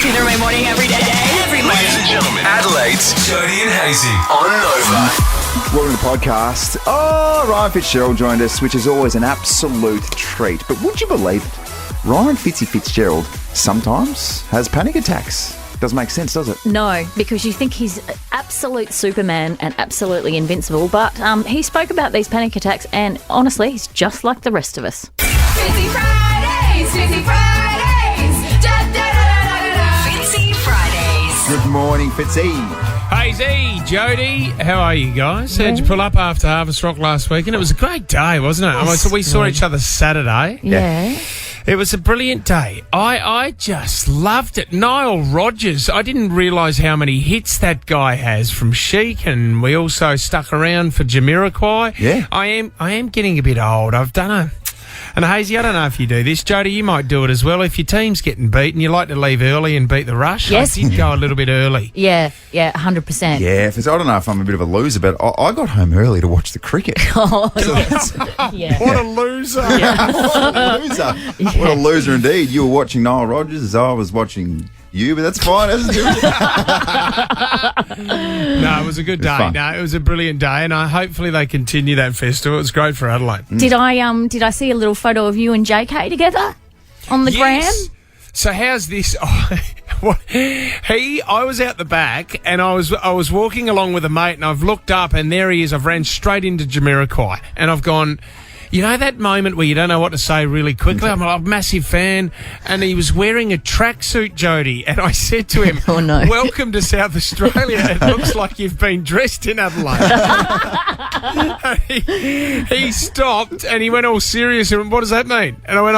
Catching the rain morning every day. Every morning. Ladies and gentlemen, Adelaide's Jodie and Hayesy on Nova. Welcome to the podcast. Oh, Ryan Fitzgerald joined us, which is always an absolute treat. But would you believe it? Ryan Fitzgerald sometimes has panic attacks. Doesn't make sense, does it? No, because you think he's absolute Superman and absolutely invincible. But he spoke about these panic attacks, and honestly, he's just like the rest of us. Fitzy Fridays, Fitzy Fridays. Da, da, da, da, da. Fitzy Fridays. Good morning, Fitzy. Hayesy, Jodie, how are you guys? How'd you pull up after Harvest Rock last week? And it was a great day, wasn't it? So we saw each other Saturday. Yeah. It was a brilliant day. I just loved it. Nile Rodgers, I didn't realise how many hits that guy has from Chic, and we also stuck around for Jamiroquai. Yeah. I am getting a bit old. I've done a... And Hayesy, I don't know if you do this. Jodie, you might do it as well. If your team's getting beaten, you like to leave early and beat the rush. Yes. I did go a little bit early. Yeah, 100%. Yeah, I don't know if I'm a bit of a loser, but I got home early to watch the cricket. Oh, So that's yeah. What a loser. what a loser. What a loser indeed. You were watching Nile Rodgers as I was watching you, but that's fine, isn't it? No, it was a good day. fun. No, it was a brilliant day, and hopefully they continue that festival. It was great for Adelaide. Did I see a little photo of you and JK together on the gram? So how's this? I was out the back, and I was walking along with a mate, and I've looked up, and there he is. I've ran straight into Jamiroquai, and I've gone... You know that moment where you don't know what to say really quickly? I'm a massive fan. And he was wearing a tracksuit, Jodie. And I said to him, Oh, no. Welcome to South Australia. It looks like you've been dressed in Adelaide. he stopped and he went all serious. And what does that mean? And I went,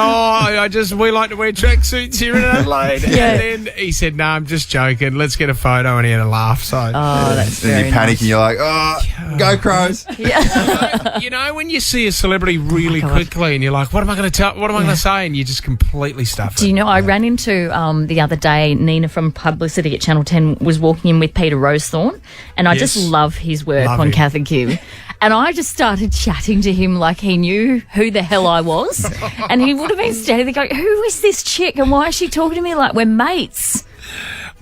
we like to wear tracksuits here in Adelaide. Yeah. And then he said, no, I'm just joking. Let's get a photo. And he had a laugh. So, Oh, that's And very you panic nice. and you're like, go Crows. you know, when you see a celebrity really God. quickly and you're like, what am I going to tell? What am I going to say? And you just completely stuff Do it. you know, I ran into the other day, Nina from Publicity at Channel 10 was walking in with Peter Rosethorn, and I just Yes. love his work Love on him. Kath and Kim. And I just started chatting to him like he knew who the hell I was. And he would have been standing there going, who is this chick and why is she talking to me like we're mates?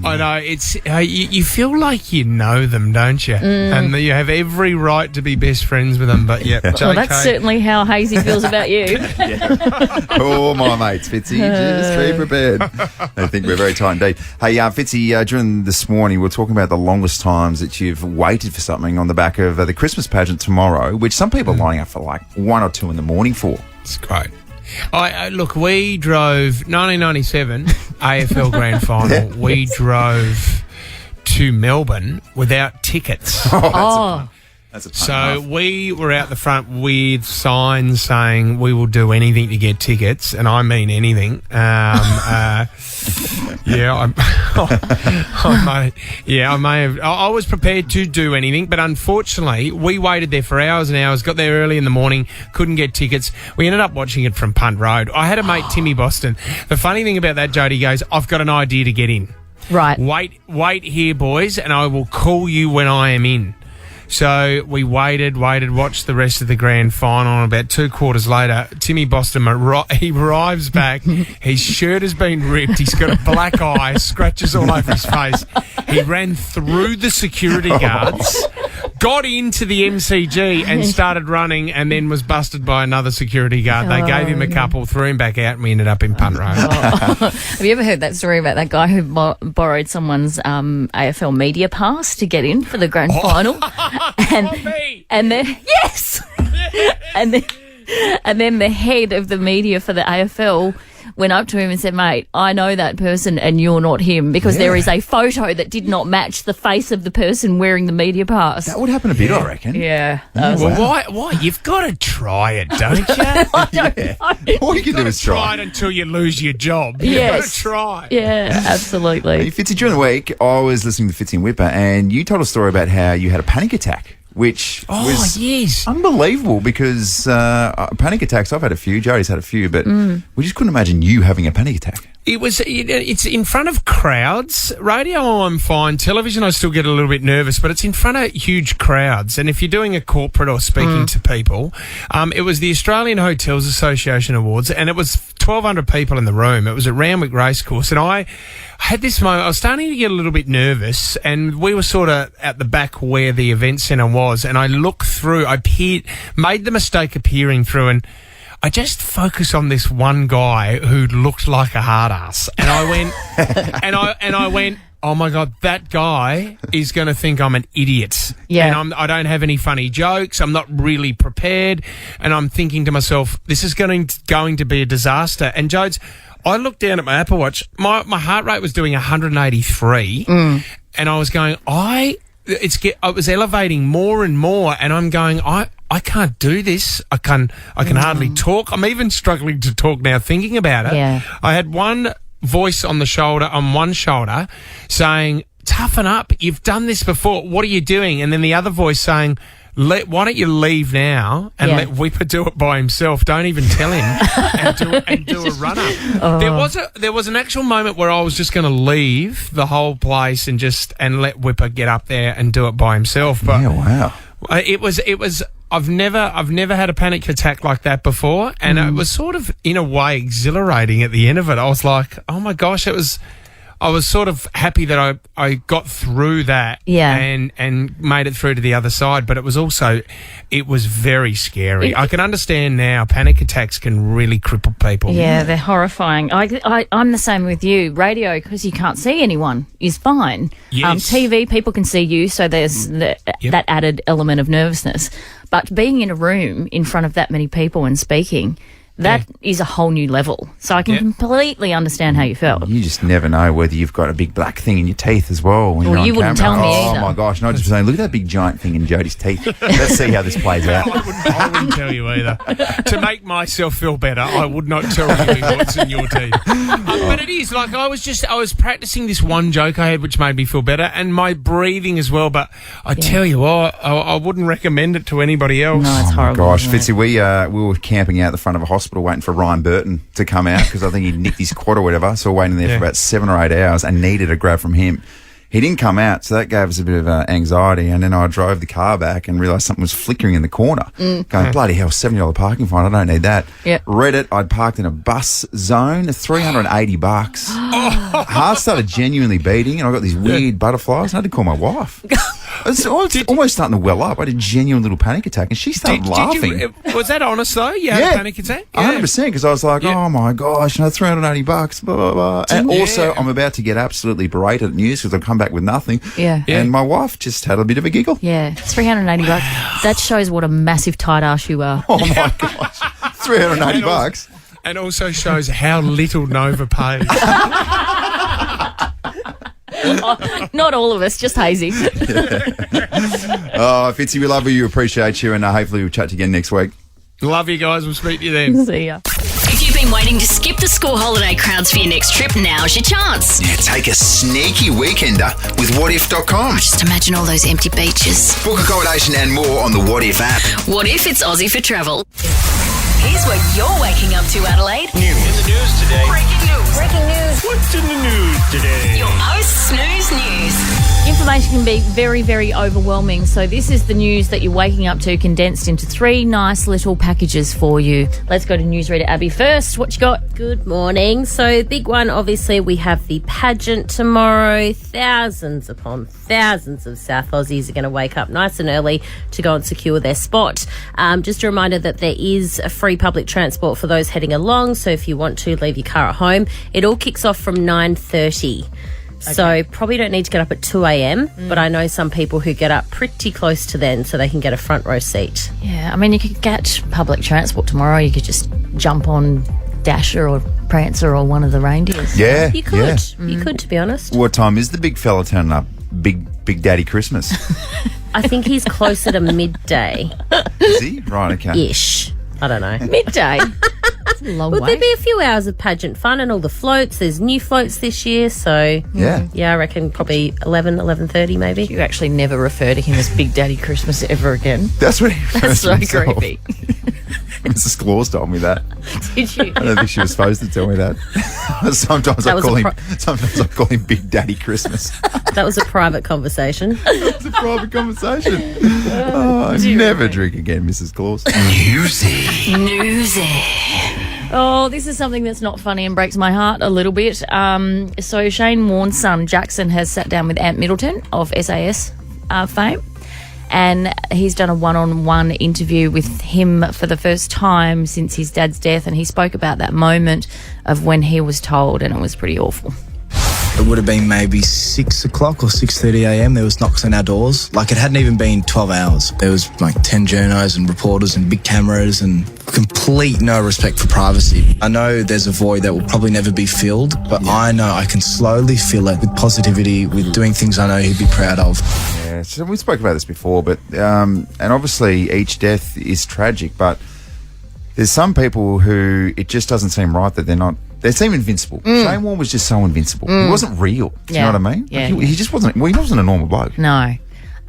I know, it's you feel like you know them, don't you? And you have every right to be best friends with them, but yeah. Well, that's certainly how Hayesy feels about you. Oh, my mates, Fitzy, just be prepared. I think we're very tight indeed. Hey, Fitzy, during this morning, we're talking about the longest times that you've waited for something on the back of the Christmas pageant tomorrow, which some people are lining up for like 1 or 2 in the morning for. It's great. Look, we drove 1997 AFL Grand Final. We drove to Melbourne without tickets. That's a So we were out the front with signs saying we will do anything to get tickets, and I mean anything. I may have. I was prepared to do anything, but unfortunately, we waited there for hours and hours. Got there early in the morning, couldn't get tickets. We ended up watching it from Punt Road. I had a mate, Timmy Boston. The funny thing about that, Jodie, goes, I've got an idea to get in. Right. Wait here, boys, and I will call you when I am in. So we waited, watched the rest of the grand final, and about 2 quarters later, Timmy Boston, he arrives back. His shirt has been ripped. He's got a black eye, scratches all over his face. He ran through the security guards, got into the MCG and started running, and then was busted by another security guard. They gave him a couple, threw him back out, and we ended up in Punt Road. Have you ever heard that story about that guy who borrowed someone's AFL media pass to get in for the grand final? And then yes, and then the head of the media for the AFL went up to him and said, "Mate, I know that person, and you're not him because there is a photo that did not match the face of the person wearing the media pass." That would happen a bit, I reckon. Yeah. Well, why? You've got to try it, don't you? All you can do is Try try. it until you lose your job. You've Yes. got to try. Yeah, absolutely. Hey, Fitzy, during the week, I was listening to Fitzy and Whipper, and you told a story about how you had a panic attack, which was yes. unbelievable because panic attacks, I've had a few, Jodie's had a few, but we just couldn't imagine you having a panic attack. It's in front of crowds. Radio, I'm fine. Television, I still get a little bit nervous, but it's in front of huge crowds. And if you're doing a corporate or speaking to people, it was the Australian Hotels Association Awards, and it was 1,200 people in the room. It was at Randwick Racecourse, and I had this moment. I was starting to get a little bit nervous, and we were sort of at the back where the event centre was, and I looked through. Made the mistake of peering through, and I just focused on this one guy who looked like a hard ass. And I went, and I went, oh my God, that guy is going to think I'm an idiot. Yeah. And I don't have any funny jokes. I'm not really prepared. And I'm thinking to myself, this is going to be a disaster. And Jodes, I looked down at my Apple Watch. My heart rate was doing 183. And I was going, I was elevating more and more. And I'm going, I can't do this. I can hardly talk. I'm even struggling to talk now thinking about it. Yeah. I had one voice on one shoulder saying, toughen up. You've done this before. What are you doing? And then the other voice saying, why don't you leave now and let Whipper do it by himself? Don't even tell him and do a run-up. There was an actual moment where I was just going to leave the whole place and let Whipper get up there and do it by himself. But Yeah, wow. it was. I've never had a panic attack like that before, and it was sort of in a way exhilarating at the end of it. I was like, oh my gosh, I was sort of happy that I got through that and made it through to the other side, but it was very scary. I can understand now panic attacks can really cripple people. Yeah, they're horrifying. I'm the same with you. Radio, because you can't see anyone, is fine. Yes. TV, people can see you, so there's that added element of nervousness. But being in a room in front of that many people and speaking, that is a whole new level. So I can completely understand how you felt. You just never know whether you've got a big black thing in your teeth as well. When Well, you're on you wouldn't camera. tell me Oh either. my gosh! And I just saying, look at that big giant thing in Jodie's teeth. Let's see how this plays out. I wouldn't tell you either. To make myself feel better, I would not tell you what's in your teeth. But it is like I was practicing this one joke I had, which made me feel better, and my breathing as well. But I tell you what, I wouldn't recommend it to anybody else. No, it's horrible. Gosh, isn't it? Fitzy, we were camping out the front of a hospital waiting for Ryan Burton to come out because I think he'd nicked his quad or whatever. So we're waiting there for about 7 or 8 hours and needed a grab from him. He didn't come out, so that gave us a bit of anxiety. And then I drove the car back and realised something was flickering in the corner. Going, bloody hell, $70 parking fine. I don't need that. Yep. Read it. I'd parked in a bus zone, $380. Heart started genuinely beating, and I got these weird butterflies. And I had to call my wife. It's almost starting to well up. I had a genuine little panic attack, and she started laughing. Was that honest though? You had a panic attack? 100%, because I was like, oh my gosh, $380, blah, blah, blah. And also, I'm about to get absolutely berated at news because I've come back with nothing. Yeah. And my wife just had a bit of a giggle. Yeah, $380. That shows what a massive tight ass you are. Oh my gosh, $380. And also shows how little Nova pays. Not all of us, just Hayesy. Oh, Fitzy, we love you, appreciate you, and hopefully we'll chat to you again next week. Love you guys. We'll speak to you then. See ya. If you've been waiting to skip the school holiday crowds for your next trip, now's your chance. Yeah, take a sneaky weekender with whatif.com. Just imagine all those empty beaches. Book accommodation and more on the What If app. What if it's Aussie for travel? Here's what you're waking up to, Adelaide. In the news today. Breaking news. Breaking news. What's in the news today? Your post Snooze News. Information can be very, very overwhelming. So this is the news that you're waking up to, condensed into 3 nice little packages for you. Let's go to newsreader Abby first. What you got? Good morning. So, big one, obviously, we have the pageant tomorrow. Thousands upon thousands of South Aussies are going to wake up nice and early to go and secure their spot. Just a reminder that there is a free public transport for those heading along. So, if you want to leave your car at home, it all kicks off from 9:30. So probably don't need to get up at 2 a.m, but I know some people who get up pretty close to then so they can get a front row seat. Yeah, I mean, you could get public transport tomorrow. You could just jump on Dasher or Prancer or one of the reindeers. Yeah, You could. yeah. You could, to be honest. What time is the big fella turning up? Big Daddy Christmas. I think he's closer to midday-ish. Is he? Right, okay. I don't know. Midday. That's a long Well, way. there'd be a few hours of pageant fun and all the floats. There's new floats this year, so Yeah. I reckon probably 11:30 maybe. You actually never refer to him as Big Daddy Christmas ever again. That's what he That's so himself. creepy. Mrs. Claus told me that. Did you? I don't think she was supposed to tell me that. Sometimes I was call a him. Sometimes I call him Big Daddy Christmas. That was a private conversation. It's a private conversation. Oh, never drink again, Mrs. Claus. Newsy. Oh, this is something that's not funny and breaks my heart a little bit. So Shane Warne's son, Jackson, has sat down with Ant Middleton of SAS fame. And he's done a one-on-one interview with him for the first time since his dad's death. And he spoke about that moment of when he was told, and it was pretty awful. It would have been maybe 6 o'clock or 6:30 a.m. There was knocks on our doors. Like, it hadn't even been 12 hours. There was like 10 journos and reporters and big cameras and complete no respect for privacy. I know there's a void that will probably never be filled, but I know I can slowly fill it with positivity, with doing things I know he'd be proud of. Yeah, so we spoke about this before, but and obviously each death is tragic, but there's some people who it just doesn't seem right that they're not. They seem invincible. Shane Warne was just so invincible. He wasn't real. Do you know what I mean? Yeah, He just wasn't. Well, he wasn't a normal bloke. No.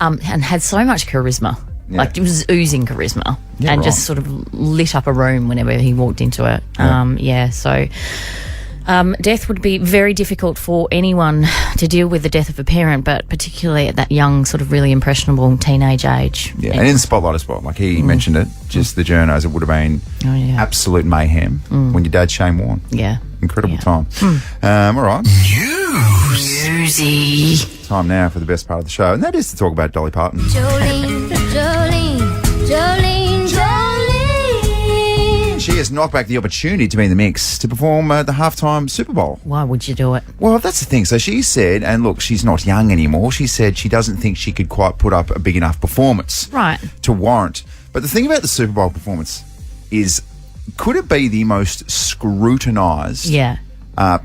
And had so much charisma. Yeah. Like, it was oozing charisma. Yeah, and right. just sort of lit up a room whenever he walked into it. So death would be very difficult for anyone to deal with the death of a parent, but particularly at that young, sort of really impressionable teenage age. Yeah, and in the spotlight as well. Like he mentioned it, just the journos, it would have been absolute mayhem when your dad's Shane Warne. Yeah. Incredible time. All right. Newsy. Time now for the best part of the show, and that is to talk about Dolly Parton. Jolene, Jolene, Jolene, Jolene. She has knocked back the opportunity to be in the mix to perform at the halftime Super Bowl. Why would you do it? Well, that's the thing. So she said, and look, she's not young anymore. She said she doesn't think she could quite put up a big enough performance Right. to warrant. But the thing about the Super Bowl performance is, could it be the most scrutinised Yeah.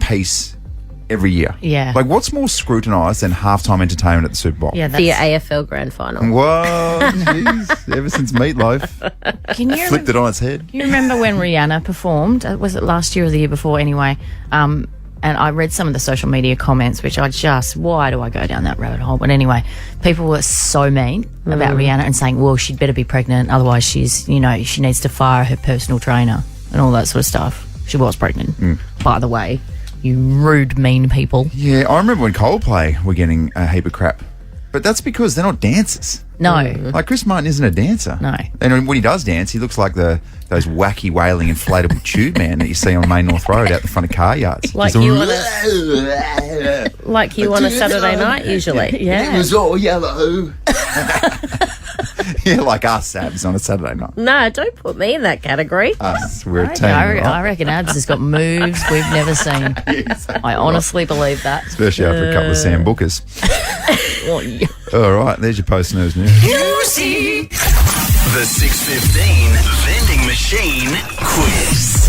piece every year? Yeah. Like, what's more scrutinised than halftime entertainment at the Super Bowl? Yeah, The that's... AFL Grand Final. Whoa, jeez. Ever since Meatloaf Can you flipped it on its head. You remember when Rihanna performed? Was it last year or the year before? Anyway, and I read some of the social media comments, which why do I go down that rabbit hole? But anyway, people were so mean about Rihanna and saying, well, she'd better be pregnant, otherwise she needs to fire her personal trainer and all that sort of stuff. She was pregnant, by the way. You rude, mean people. Yeah, I remember when Coldplay were getting a heap of crap. But that's because they're not dancers. No. Like, Chris Martin isn't a dancer. No. And when he does dance, he looks like those wacky wailing inflatable tube man that you see on Main North Road out the front of car yards. Like Just you on a Saturday night, usually. It was all yellow. Yeah, like us, Abs, on a Saturday night. No, don't put me in that category. Us, we're a team, I right? reckon Abs has got moves we've never seen. I honestly believe that. Especially after a couple of Sam Bookers. Well, yeah. All right, there's your post-news news. Newsy. The 6:15 vending machine quiz.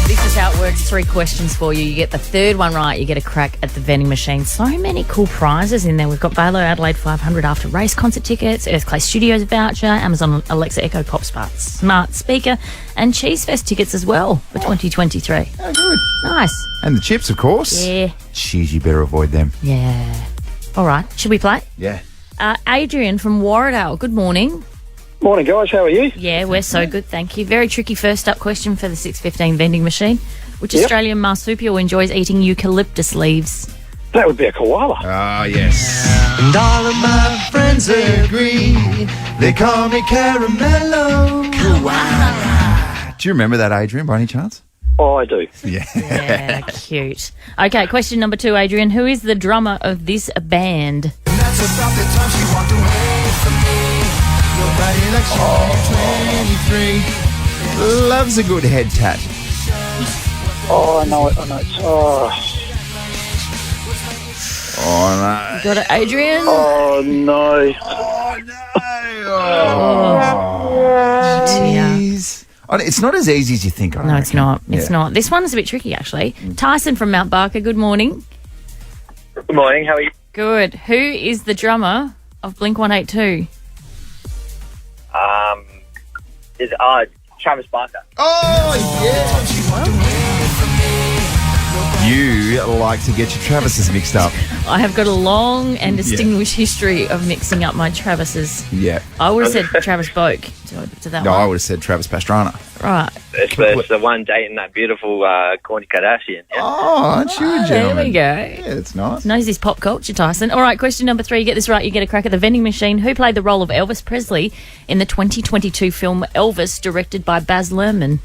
This is how it works. 3 questions for you. You get the third one right, you get a crack at the vending machine. So many cool prizes in there. We've got Valo Adelaide 500 After Race concert tickets, Earthclay Studios voucher, Amazon Alexa Echo Pop Smart Speaker, and Cheese Fest tickets as well for 2023. Oh, good. Nice. And the chips, of course. Yeah. Jeez, you better avoid them. Yeah. All right. Should we play? Yeah. Adrian from Warradale. Good morning. Morning, guys. How are you? Yeah, we're so good, thank you. Very tricky first up question for the 6:15 vending machine. Which Australian marsupial enjoys eating eucalyptus leaves? That would be a koala. Ah, yes. And all of my friends agree. They call me Caramello. Do you remember that, Adrian, by any chance? Oh, I do. Yeah. Yeah, cute. Okay, question number 2, Adrian. Who is the drummer of this band? Loves a good head tat. Oh, I know it. Oh, Oh, no. Got it, Adrian? oh no. dear. Jeez. Oh, it's not as easy as you think. I No, it's reckon. not. It's Yeah. not. This one's a bit tricky, actually. Tyson from Mount Barker, good morning. Good morning. How are you? Good. Who is the drummer of Blink-182? Is Travis Barker. Oh, yeah. you like to get your Travises mixed up. I have got a long and distinguished history of mixing up my Travises. Yeah. I would have said Travis Boak to that No, one. I would have said Travis Pastrana. Right. It's the one dating that beautiful Kourtney Kardashian. Yeah? Oh, aren't you a There gentleman? we go. Yeah, that's nice. Knows his pop culture, Tyson. All right, question number 3. You get this right, you get a crack at the vending machine. Who played the role of Elvis Presley in the 2022 film Elvis, directed by Baz Luhrmann?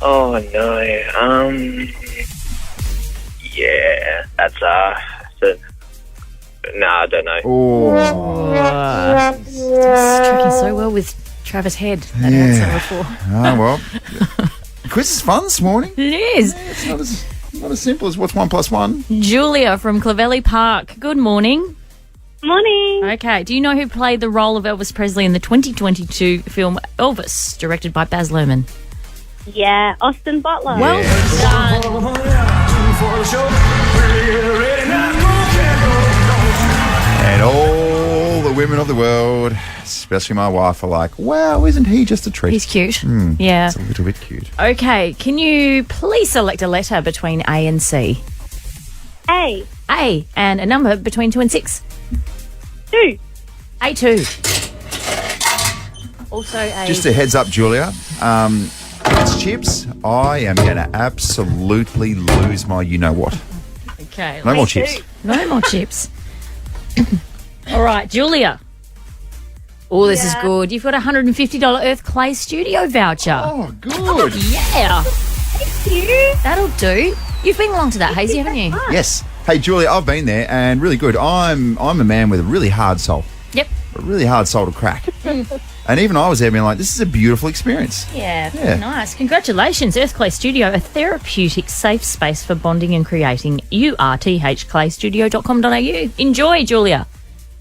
Oh no. Yeah, that's no, I don't know. Oh, It's tracking so well with Travis Head. That answer before. oh well. Quiz is fun this morning. It is. It's not as simple as what's 1 + 1. Julia from Clovelly Park. Good morning. Morning. Okay, do you know who played the role of Elvis Presley in the 2022 film Elvis, directed by Baz Luhrmann? Yeah, Austin Butler. Well done. And all the women of the world, especially my wife, are like, wow, isn't he just a treat? He's cute. Yeah. It's a little bit cute. Okay, can you please select a letter between A and C? A. A, and a number between 2 and 6. 2. A2. Also a... Just a heads up, Julia. It's chips. I am going to absolutely lose my you-know-what. Okay. No more chips. No more chips. All right, Julia. Oh, this is good. You've got a $150 Earth Clay Studio voucher. Oh, good. Yeah. Thank you. That'll do. You've been along to that, Hayesy, haven't you? Yes. Hey, Julia, I've been there and really good. I'm a man with a really hard soul. Yep. A really hard soul to crack. And even I was there being like, this is a beautiful experience. Yeah, Yeah. nice. Congratulations, Earth Clay Studio, a therapeutic, safe space for bonding and creating. urthclaystudio.com.au. Enjoy, Julia.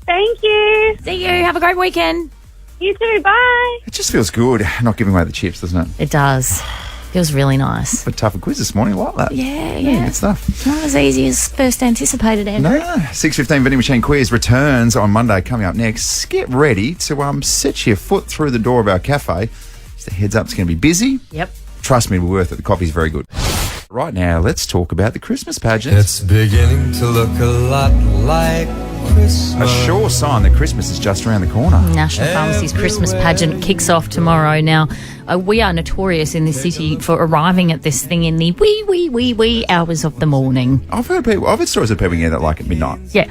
Thank you. See you. Have a great weekend. You too. Bye. It just feels good not giving away the chips, doesn't it? It does. Feels really nice. A tougher quiz this morning, like that. Yeah. Good stuff. It's not as easy as first anticipated, Andrew. No, 6:15 vending machine quiz returns on Monday. Coming up next, get ready to set your foot through the door of our cafe. Just a heads up, it's going to be busy. Yep. Trust me, we're worth it. The coffee's very good. Right now, let's talk about the Christmas pageant. It's beginning to look a lot like Christmas. A sure sign that Christmas is just around the corner. National Pharmacy's Christmas pageant kicks off tomorrow. Now, we are notorious in this city for arriving at this thing in the wee hours of the morning. I've heard stories of people that like at midnight. Yeah.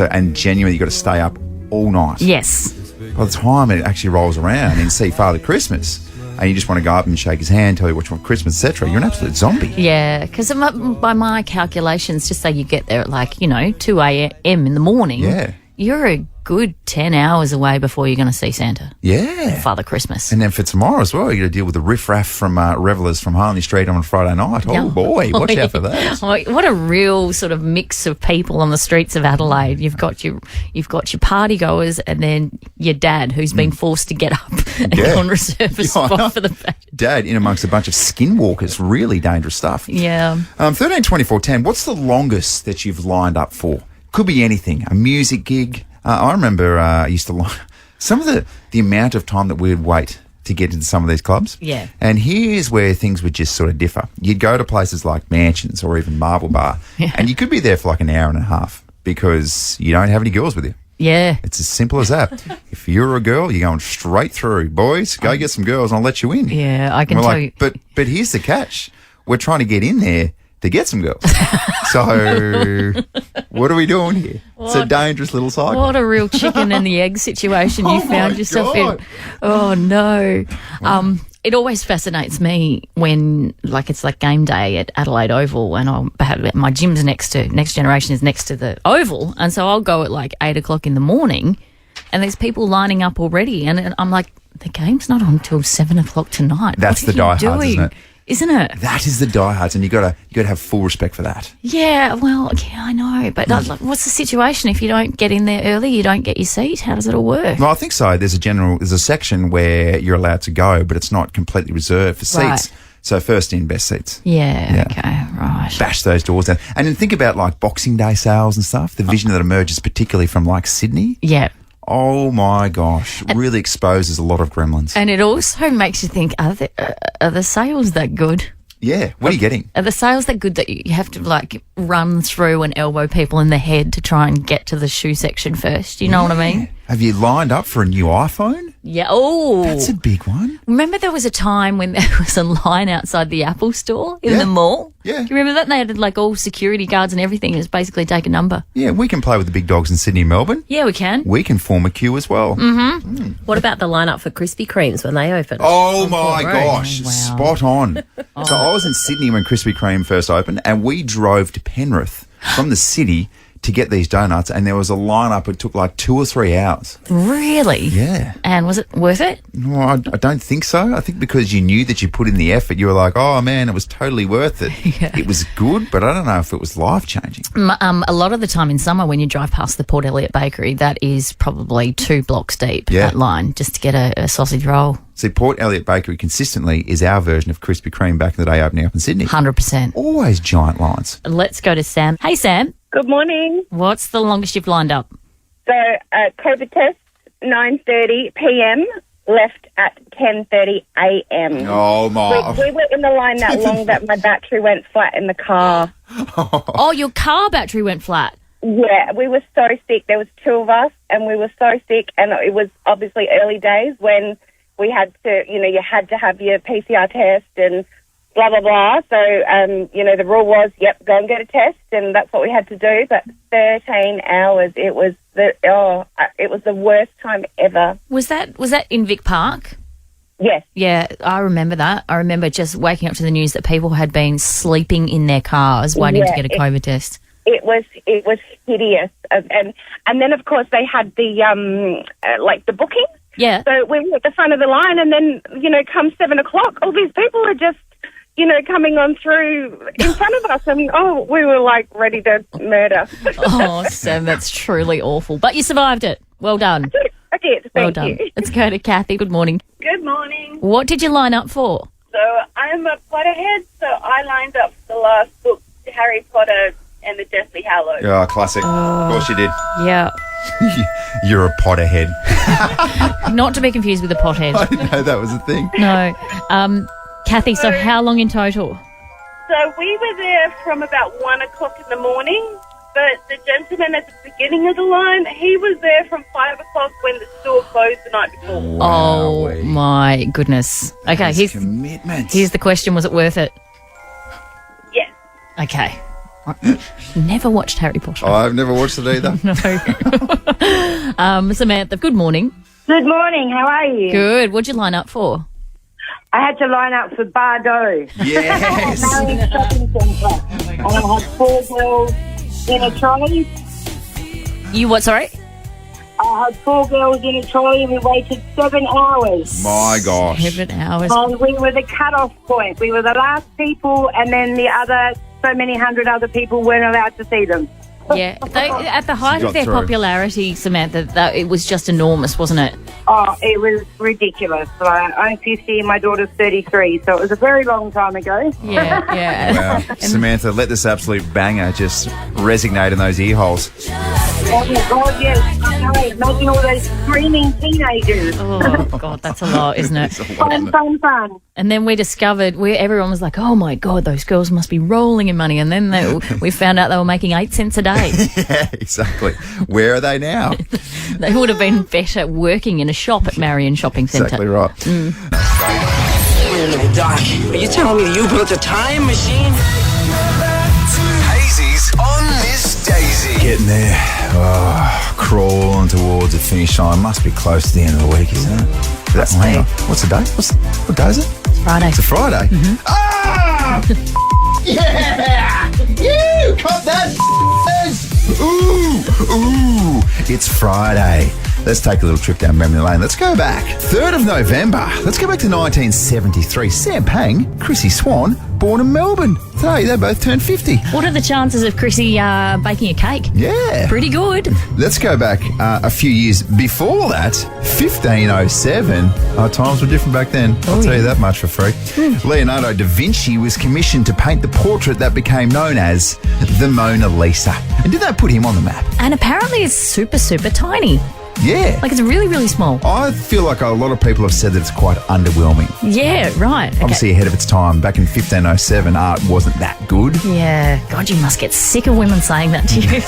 And genuinely, you've got to stay up all night. Yes. By the time it actually rolls around and you see Father Christmas, and you just want to go up and shake his hand, tell you what you want for Christmas, etc., you're an absolute zombie. Yeah, because by my calculations, just say you get there at 2 a.m. in the morning. Yeah. You're a good 10 hours away before you're going to see Santa. Yeah. Father Christmas. And then for tomorrow as well, you got to deal with the riffraff from revellers from Harley Street on Friday night. Oh, boy, watch out for that. What a real sort of mix of people on the streets of Adelaide. You've got your party goers and then your dad who's been forced to get up and go and reserve a spot for the pageant. Dad in amongst a bunch of skinwalkers. Really dangerous stuff. Yeah. 13, 24, 10. What's the longest that you've lined up for? Could be anything. A music gig. I remember I used to line some of the amount of time that we would wait to get into some of these clubs. Yeah. And here's where things would just sort of differ. You'd go to places like Mansions or even Marble Bar, and you could be there for like an hour and a half because you don't have any girls with you. Yeah. It's as simple as that. If you're a girl, you're going straight through. Boys, go get some girls and I'll let you in. Yeah, I can tell you. But here's the catch. We're trying to get in there to get some girls. So what are we doing here? It's a dangerous little cycle. What a real chicken and the egg situation you found yourself in. Oh, no. It always fascinates me when, it's like game day at Adelaide Oval and my gym's next generation is next to the Oval. And so I'll go at 8 o'clock in the morning and there's people lining up already. And I'm like, the game's not on till 7 o'clock tonight. That's the diehards, isn't it? Isn't it? That is the diehards, and you got to have full respect for that. Yeah, well, I know, but what's the situation if you don't get in there early? You don't get your seat. How does it all work? Well, I think so. There's a section where you're allowed to go, but it's not completely reserved for seats. Right. So first in, best seats. Yeah. Okay. Right. Bash those doors down, and then think about Boxing Day sales and stuff. The vision that emerges, particularly from Sydney. Yeah. Oh my gosh, really exposes a lot of gremlins. And it also makes you think, are the sales that good? Yeah. What are you getting? Are the sales that good that you have to like run through and elbow people in the head to try and get to the shoe section first? You know what I mean? Have you lined up for a new iPhone? Yeah. Oh, That's a big one. remember there was a time when there was a line outside the Apple store in Yeah. the mall? Yeah. Do you remember that? And they had like all security guards and everything. It was basically take a number. Yeah, we can play with the big dogs in Sydney and Melbourne. Yeah, we can. We can form a queue as well. What about the lineup for Krispy Kremes when they open? Oh my great. gosh, Wow. spot on. So I was in Sydney when Krispy Kreme first opened, and we drove to Penrith from the city to get these donuts, and there was a lineup. It took like 2 or 3 hours. Really? Yeah. And was it worth it? No, I don't think so. I think because you knew that you put in the effort, you were like, oh man, it was totally worth it. Yeah. It was good, but I don't know if it was life-changing. A lot of the time in summer when you drive past the Port Elliot Bakery, that is probably 2 blocks deep, Yeah. that line, just to get a sausage roll. See, Port Elliot Bakery consistently is our version of Krispy Kreme back in the day opening up in Sydney. 100%. Always giant lines. Let's go to Sam. Hey, Sam. Good morning. What's the longest you've lined up? So, COVID test, 9:30 p.m., left at 10:30 a.m. Oh my. We were in the line that long that my battery went flat in the car. Oh, your car battery went flat. Yeah, we were so sick. There was 2 of us, and we were so sick, and it was obviously early days when we had to, you had to have your PCR test and blah, blah, blah. So, the rule was, go and get a test, and that's what we had to do. But 13 hours, it was the worst time ever. Was that in Vic Park? Yes. Yeah, I remember that. I remember just waking up to the news that people had been sleeping in their cars waiting to Yeah, get a COVID test. It was hideous. And then, of course, they had the, the booking. Yeah. So we were at the front of the line, and then, come 7 o'clock, all these people are just, coming on through in front of us. And, we were, ready to murder. Oh, Sam, that's truly awful. But you survived it. Well done. I did. Well Thank done. you. Let's go to Kathy. Good morning. Good morning. What did you line up for? So I'm a Potterhead, so I lined up for the last book, Harry Potter and the Deathly Hallows. Oh, classic. Of course you did. Yeah. You're a Potterhead. Not to be confused with a pothead. I didn't know that was a thing. No. Kathy, so how long in total? So we were there from about 1 o'clock in the morning, but the gentleman at the beginning of the line, he was there from 5 o'clock when the store closed the night before. Oh, my goodness. Okay, here's commitment. the question. Was it worth it? Yes. Okay. Never watched Harry Potter. I've never watched it either. No. Samantha, good morning. Good morning. How are you? Good. What'd you line up for? I had to line up for Bardot. Yes. Memorised shopping centre. And I had 4 girls in a trolley. You what, sorry? I had 4 girls in a trolley and we waited 7 hours. My gosh. 7 hours. And we were the cut-off point. We were the last people, and then the other, so many hundred other people weren't allowed to see them. Yeah. At the height got of their through. popularity, Samantha, it was just enormous, wasn't it? Oh, it was ridiculous. I'm 50 and my daughter's 33, so it was a very long time ago. Yeah, yeah. Wow. Samantha, let this absolute banger just resonate in those ear holes. Oh my God, yes. I know. Imagine all those screaming teenagers. Oh, God, that's a lot, isn't it? Fun. And then we discovered, everyone was like, oh, my God, those girls must be rolling in money. And then we found out they were making 8 cents a day. Yeah, exactly. Where are they now? They would have been better working in a shop at Marion Shopping Centre. Exactly right. Wait a minute, Doc. Are you telling me you built a time machine? Hazy's on Miss Daisy. Getting there. Oh, crawling towards the finish line. Must be close to the end of the week, isn't it? Hang on. What's the day? What day is it? It's Friday. It's a Friday. Mm-hmm. Ah! Yeah! You caught that! Ooh! It's Friday. Let's take a little trip down memory lane. Let's go back. 3rd of November. Let's go back to 1973. Sam Pang, Chrissy Swan, born in Melbourne. Today, they both turned 50. What are the chances of Chrissy baking a cake? Yeah. Pretty good. Let's go back a few years before that, 1507. Times were different back then. I'll tell you that much for free. Leonardo da Vinci was commissioned to paint the portrait that became known as the Mona Lisa. And did that put him on the map? And apparently it's super, super tiny. Yeah. Like, it's really, really small. I feel like a lot of people have said that it's quite underwhelming. Yeah, right. Okay. Obviously ahead of its time. Back in 1507, art wasn't that good. Yeah. God, you must get sick of women saying that to you.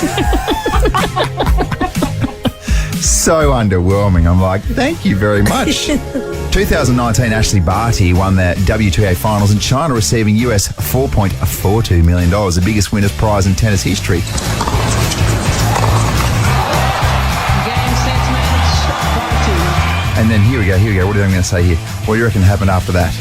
So underwhelming. I'm like, thank you very much. 2019, Ashley Barty won the WTA finals in China, receiving US $4.42 million, the biggest winner's prize in tennis history. And then here we go. What are they going to say here? What do you reckon happened after that?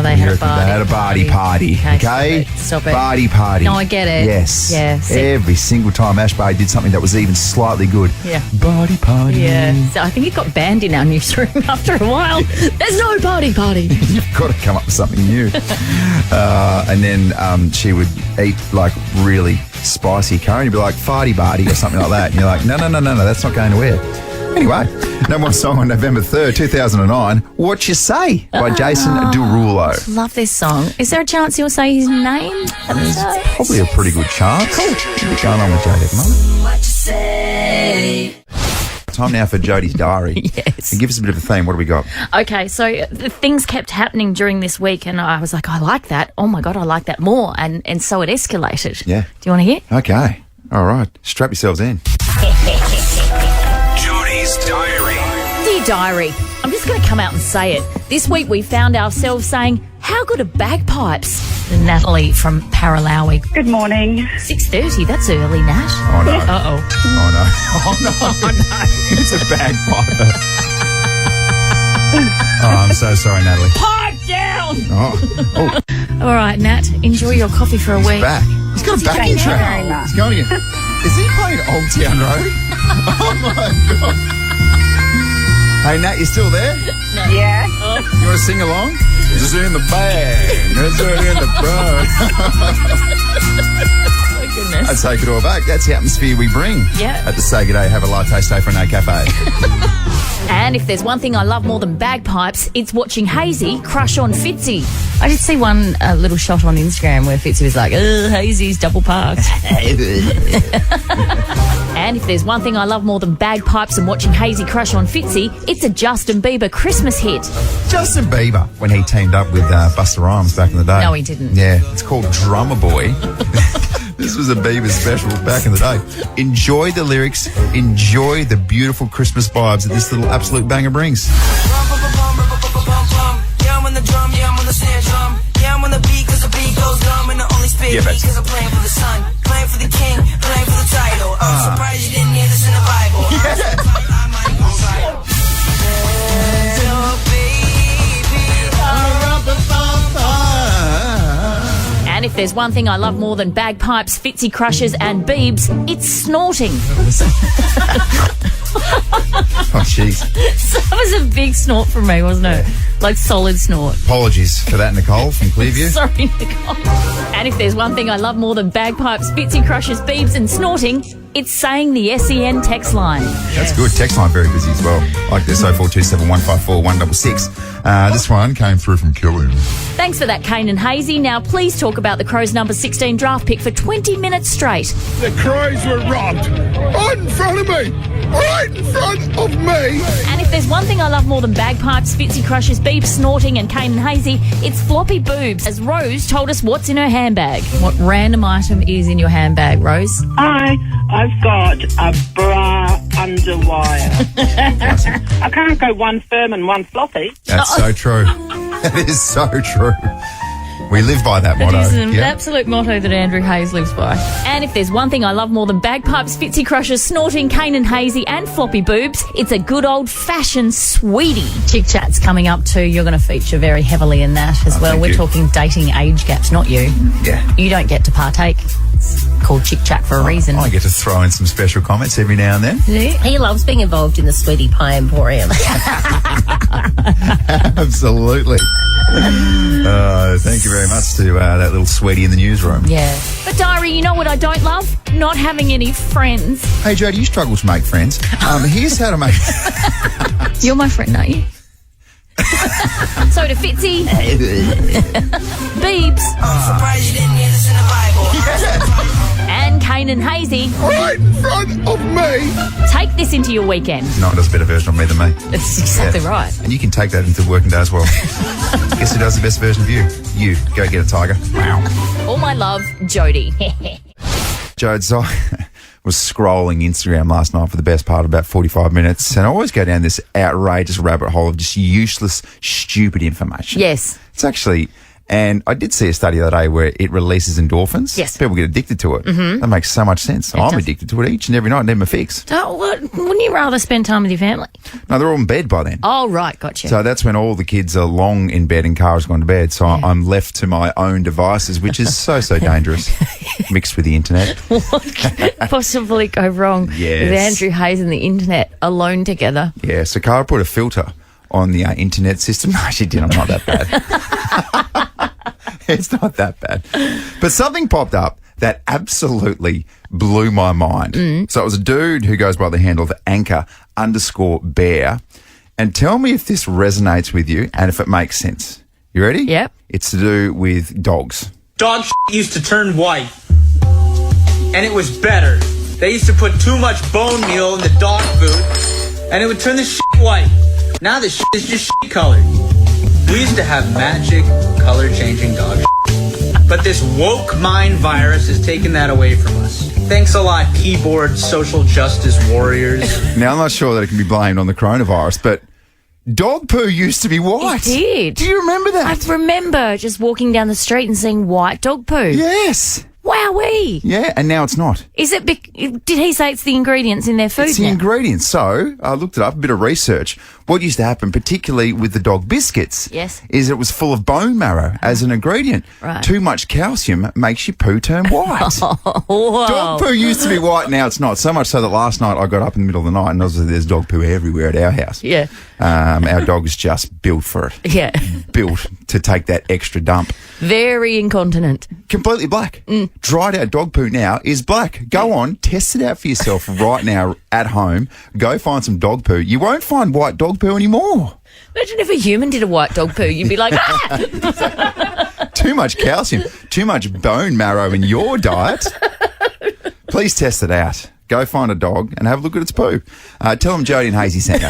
They had a party. They had a Barty party. Okay? Stop it. Barty party. No, I get it. Yes. Yeah. Every single time Ash Barty did something that was even slightly good. Yeah. Barty party. Yeah. So I think it got banned in our newsroom after a while. There's no party. You've got to come up with something new. And then she would eat like really spicy curry. You'd be like, farty barty or something like that. And you're like, no, that's not going to wear. Anyway, no more song on November 3rd, 2009. What You Say by Jason Derulo. Love this song. Is there a chance you'll say his name? There's probably a pretty good chance. Cool. What's going on with Jodie at the moment? What you say? Time now for Jodies Diary. Yes. And give us a bit of a theme. What do we got? Okay, so the things kept happening during this week, and I was like, I like that. Oh my God, I like that more. And so it escalated. Yeah. Do you want to hear? Okay. All right. Strap yourselves in. Jodies Diary. Dear Diary, I'm just going to come out and say it. This week we found ourselves saying, how good are bagpipes? Natalie from Paralawi. Good morning. 6:30, that's early, Nat. Oh, no. Uh-oh. Oh, no. Oh, no. It's a bagpiper. Oh, I'm so sorry, Natalie. Pipe down! Oh. All right, Nat, enjoy your coffee for a week. He's back. He's got a backing Thank you track. very much. He's going again. Is he playing Old Town Road? Oh, my God. Hey, Nat, you still there? Yeah. You want to sing along? It's in the bag. It's in the bag. Oh, goodness. I'd take it all back. That's the atmosphere we bring. Yeah. At the Say Good Day, Have a Latte, Stay for No Cafe. And if there's one thing I love more than bagpipes, it's watching Hayesy crush on Fitzy. I did see one little shot on Instagram where Fitzy was like, Hayesy's double parked. And if there's one thing I love more than bagpipes and watching Hayesy crush on Fitzy, it's a Justin Bieber Christmas hit. Justin Bieber, when he teamed up with Busta Rhymes back in the day. No, he didn't. Yeah, it's called Drummer Boy. This was a Bieber special back in the day. Enjoy the lyrics. Enjoy the beautiful Christmas vibes that this little absolute banger brings. Yeah, I'm on the drum, yeah, I'm on the snare drum. Yeah, I'm on the beat cause the beat goes dumb. And the only spit Yeah, beat cause I'm playing for the sun. Playing for the king, playing for the title. I'm surprised you didn't hear this in the Bible. I might go viral. And if there's one thing I love more than bagpipes, Fitzy crushes and Biebs, it's snorting. Oh, jeez. That was a big snort from me, wasn't it? Like solid snort. Apologies for that, Nicole from Clearview. Sorry, Nicole. And if there's one thing I love more than bagpipes, Fitzy crushes, Biebs and snorting, it's saying the SEN text line. That's good. Text line very busy as well. Like this, 0427 154 166. This one came through from Killian. Thanks for that, Kane and Hayesy. Now, please talk about the Crows number 16 draft pick for 20 minutes straight. The Crows were robbed. Right in front of me. Right in front of me. And if there's one thing I love more than bagpipes, Fitzy crushes, Beep snorting and Kane and Hayesy, it's floppy boobs, as Rose told us what's in her handbag. What random item is in your handbag, Rose? I've got a bra under wire. I can't go one firm and one floppy. That's so true. That is so true. We live by that motto. It is an absolute motto that Andrew Hayes lives by. And if there's one thing I love more than bagpipes, Fitzy crushes, snorting, Kane and Hayesy and floppy boobs, it's a good old-fashioned sweetie. Chick Chat's coming up too. You're going to feature very heavily in that as well. We're talking dating age gaps, not you. Yeah. You don't get to partake. It's called Chick Chat for a reason. I get to throw in some special comments every now and then. He loves being involved in the Sweetie Pie Emporium. Absolutely. Thank you very much to that little sweetie in the newsroom. Yeah. But, Diary, you know what I don't love? Not having any friends. Hey, Jodie, you struggle to make friends. Here's how to make... You're my friend, aren't you? So to Fitzy. Beebs. I'm surprised you didn't hear this in the Bible. And Kane Jane and Hayesy. Right in front of me. Take this into your weekend. No one does a better version of me than me. That's exactly right. And you can take that into working day as well. Guess who does the best version of you? You. Go get a tiger. Wow. All my love, Jodie. Jodes, I was scrolling Instagram last night for the best part of about 45 minutes, and I always go down this outrageous rabbit hole of just useless, stupid information. Yes. It's actually... And I did see a study the other day where it releases endorphins. Yes. People get addicted to it. Mhm. That makes so much sense. I'm does. addicted to it each and every night and need my fix. Wouldn't you rather spend time with your family? No, they're all in bed by then. Oh, right, gotcha. So that's when all the kids are long in bed and Cara's gone to bed. So I'm left to my own devices, which is so dangerous, mixed with the internet. What could possibly go wrong Yes. with Andrew Hayes and the internet alone together? Yeah, so Cara put a filter on the internet system. No, she didn't. I'm not that bad. It's not that bad. But something popped up that absolutely blew my mind. So it was a dude who goes by the handle of Anchor_Bear. And tell me if this resonates with you and if it makes sense. You ready? Yep. It's to do with dogs. Dog shit used to turn white, and it was better. They used to put too much bone meal in the dog food, and it would turn the shit white. Now the shit is just shit colored. We used to have magic color-changing dog shit, but this woke mind virus has taken that away from us. Thanks a lot, keyboard social justice warriors. Now, I'm not sure that it can be blamed on the coronavirus, but dog poo used to be white. It did. Do you remember that? I remember just walking down the street and seeing white dog poo. Yes. Wowee. Yeah, and now it's not. Is it? Did he say it's the ingredients in their food It's the now? ingredients. So I looked it up, a bit of research. What used to happen, particularly with the dog biscuits, Yes. is it was full of bone marrow as an ingredient. Right. Too much calcium makes your poo turn white. Whoa. Dog poo used to be white, now it's not. So much so that last night I got up in the middle of the night and obviously there's dog poo everywhere at our house. Yeah. Our dog's just built for it. Yeah. Built to take that extra dump. Very incontinent. Completely black. Dried out dog poo now is black. Go on, test it out for yourself right now at home. Go find some dog poo. You won't find white dog poo anymore. Imagine if a human did a white dog poo. You'd be like, ah! Too much calcium, too much bone marrow in your diet. Please test it out. Go find a dog and have a look at its poo. Tell them Jodie and Hayesy sent you.